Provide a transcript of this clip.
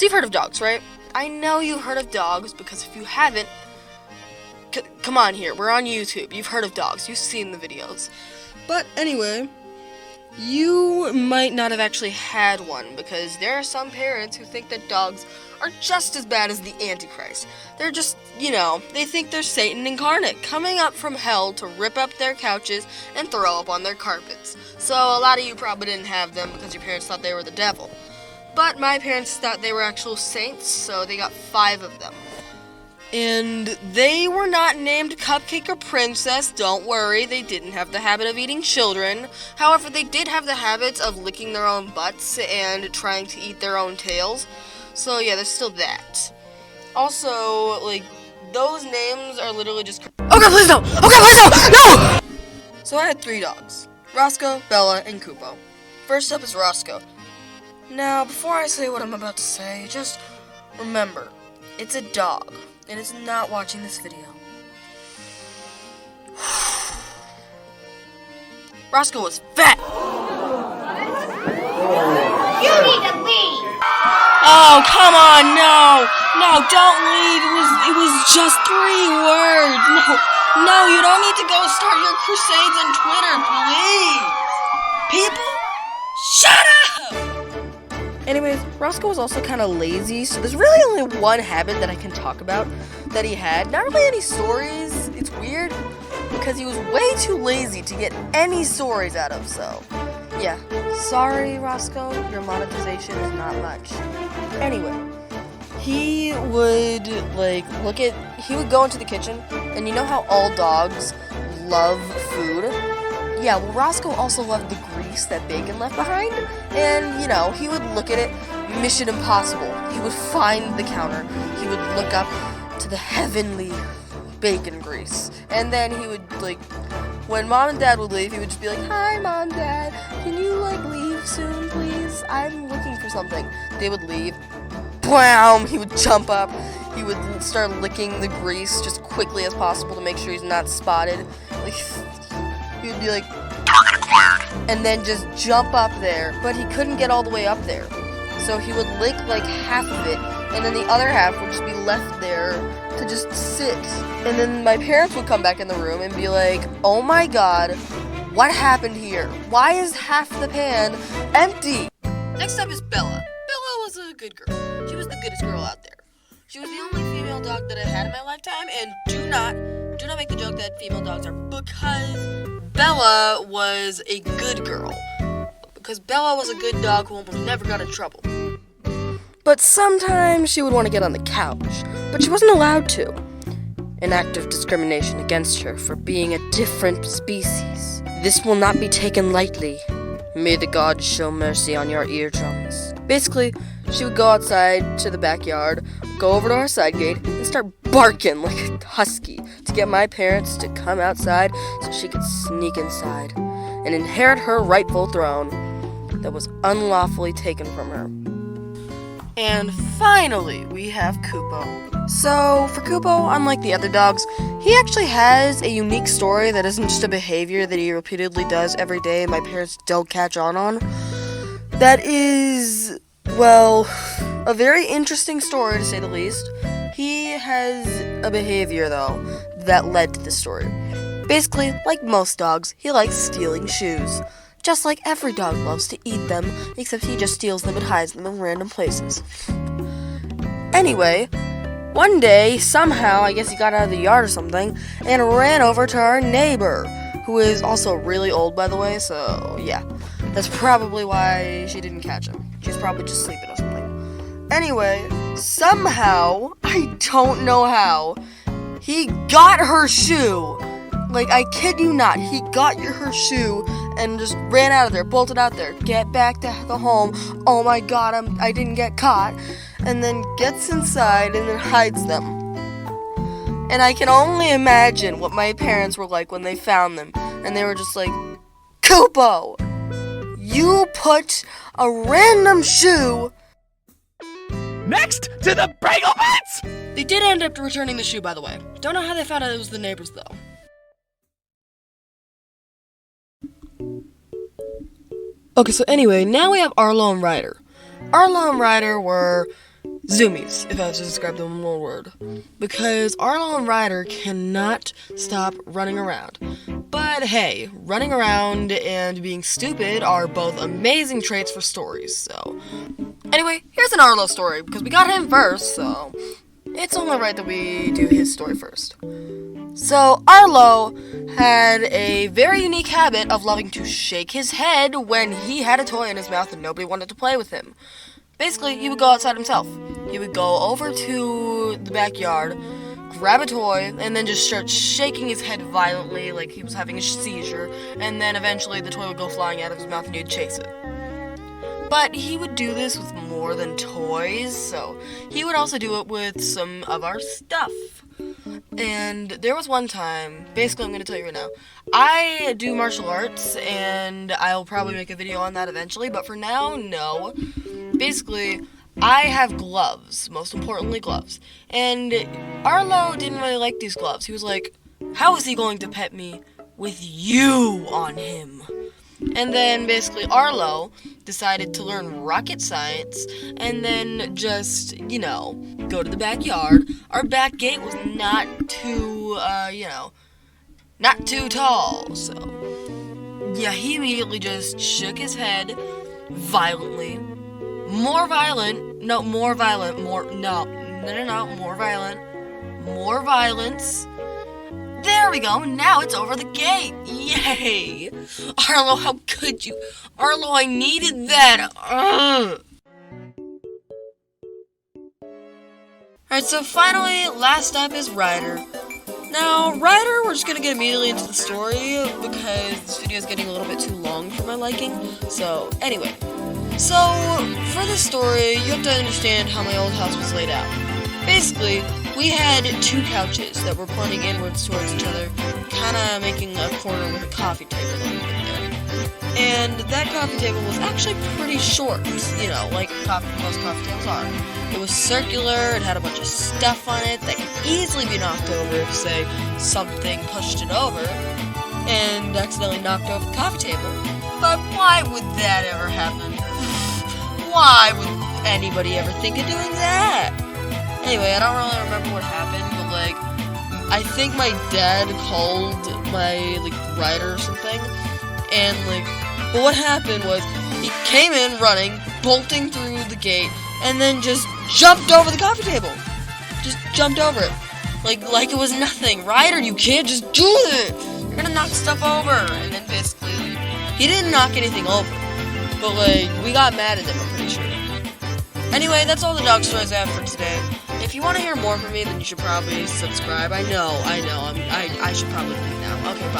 So you've heard of dogs, right? I know you've heard of dogs because if you haven't, come on here. We're on YouTube. You've heard of dogs. You've seen the videos. But anyway, you might not have actually had one because there are some parents who think that dogs are just as bad as the Antichrist. They're just, they think they're Satan incarnate, coming up from hell to rip up their couches and throw up on their carpets. So a lot of you probably didn't have them because your parents thought they were the devil. But my parents thought they were actual saints, so they got 5 of them. And they were not named Cupcake or Princess, don't worry, they didn't have the habit of eating children. However, they did have the habits of licking their own butts and trying to eat their own tails. So yeah, there's still that. Also, those names are literally just... Okay, please no! Okay, please no! No! So I had 3 dogs. Roscoe, Bella, and Kupo. First up is Roscoe. Now, before I say what I'm about to say, just remember, it's a dog. And it's not watching this video. Roscoe was fat! You need to leave! Oh, come on, no! No, don't leave! It was just 3 words! No, you don't need to go start your crusades on Twitter, please! People, shut up! Anyways, Roscoe was also kind of lazy, so there's really only one habit that I can talk about that he had. Not really any stories. It's weird because he was way too lazy to get any stories out of, so yeah. Sorry, Roscoe, your monetization is not much. Anyway, he would he would go into the kitchen, and you know how all dogs love food? Yeah, well, Roscoe also loved the grease that bacon left behind, and, he would look at it, Mission Impossible. He would find the counter, he would look up to the heavenly bacon grease, and then he would, when Mom and Dad would leave, he would just be like, "Hi, Mom, Dad, can you, leave soon, please? I'm looking for something." They would leave, blam, he would jump up, he would start licking the grease just quickly as possible to make sure he's not spotted, he would be like, "Target acquired," and then just jump up there, but he couldn't get all the way up there. So he would lick half of it, and then the other half would just be left there to just sit. And then my parents would come back in the room and be like, "Oh my god, what happened here? Why is half the pan empty?" Next up is Bella. Bella was a good girl. She was the goodest girl out there. She was the only female dog that I had in my lifetime, and do not make the joke that female dogs are, because Bella was a good girl. Because Bella was a good dog who almost never got in trouble. But sometimes she would want to get on the couch, but she wasn't allowed to. An act of discrimination against her for being a different species. This will not be taken lightly. May the gods show mercy on your eardrums. Basically, she would go outside to the backyard, go over to our side gate, and start barking like a husky to get my parents to come outside so she could sneak inside and inherit her rightful throne that was unlawfully taken from her. And finally, we have Kupo. So, for Kupo, unlike the other dogs, he actually has a unique story that isn't just a behavior that he repeatedly does every day and my parents don't catch on. That is, a very interesting story, to say the least. He has a behavior, though, that led to this story. Basically, like most dogs, he likes stealing shoes. Just like every dog loves to eat them, except he just steals them and hides them in random places. Anyway, one day, somehow, I guess he got out of the yard or something, and ran over to our neighbor, who is also really old, by the way, so yeah. That's probably why she didn't catch him. She's probably just sleeping or something. Anyway, somehow, I don't know how, he got her shoe. I kid you not, he got her shoe and just ran out of there, bolted out there, get back to the home, oh my god, I didn't get caught, and then gets inside and then hides them. And I can only imagine what my parents were like when they found them, and they were just like, "Kupo, you put a random shoe..." Next to the bagel bits! They did end up returning the shoe, by the way. Don't know how they found out it was the neighbors, though. Okay, so anyway, now we have Arlo and Ryder. Arlo and Ryder were Zoomies, if I was to describe them in one word. Because Arlo and Ryder cannot stop running around. But hey, running around and being stupid are both amazing traits for stories, so... Anyway, here's an Arlo story, because we got him first, so... It's only right that we do his story first. So, Arlo had a very unique habit of loving to shake his head when he had a toy in his mouth and nobody wanted to play with him. Basically, he would go outside himself. He would go over to the backyard, grab a toy, and then just start shaking his head violently like he was having a seizure, and then eventually the toy would go flying out of his mouth and he'd chase it. But he would do this with more than toys, so he would also do it with some of our stuff. And there was one time, basically I'm going to tell you right now, I do martial arts, and I'll probably make a video on that eventually, but for now, no. Basically, I have gloves, most importantly gloves, and Arlo didn't really like these gloves. He was like, how is he going to pet me with you on him? And then basically Arlo decided to learn rocket science and then just, go to the backyard. Our back gate was not too, not too tall, so yeah, he immediately just shook his head violently. More violence. More violence. There we go, now it's over the gate. Yay! Arlo, how could you? Arlo, I needed that. Alright, so finally, last up is Ryder. Now, Ryder, we're just gonna get immediately into the story because this video is getting a little bit too long for my liking. So, anyway. So, for this story, you have to understand how my old house was laid out. Basically, we had two couches that were pointing inwards towards each other, kind of making a corner with a coffee table in there. And that coffee table was actually pretty short, like most coffee tables are. It was circular, it had a bunch of stuff on it that could easily be knocked over if, say, something pushed it over and accidentally knocked over the coffee table. But why would that ever happen? Why would anybody ever think of doing that? Anyway, I don't really remember what happened, but, I think my dad called my, Ryder or something, and, but what happened was, he came in running, bolting through the gate, and then just jumped over the coffee table. Just jumped over it. Like it was nothing. Ryder, you can't just do it! You're gonna knock stuff over! And then basically, he didn't knock anything over, but, we got mad at him, I'm pretty sure. Anyway, that's all the dog stories I have for today. If you want to hear more from me, then you should probably subscribe. I know, I should probably leave now. Okay, bye.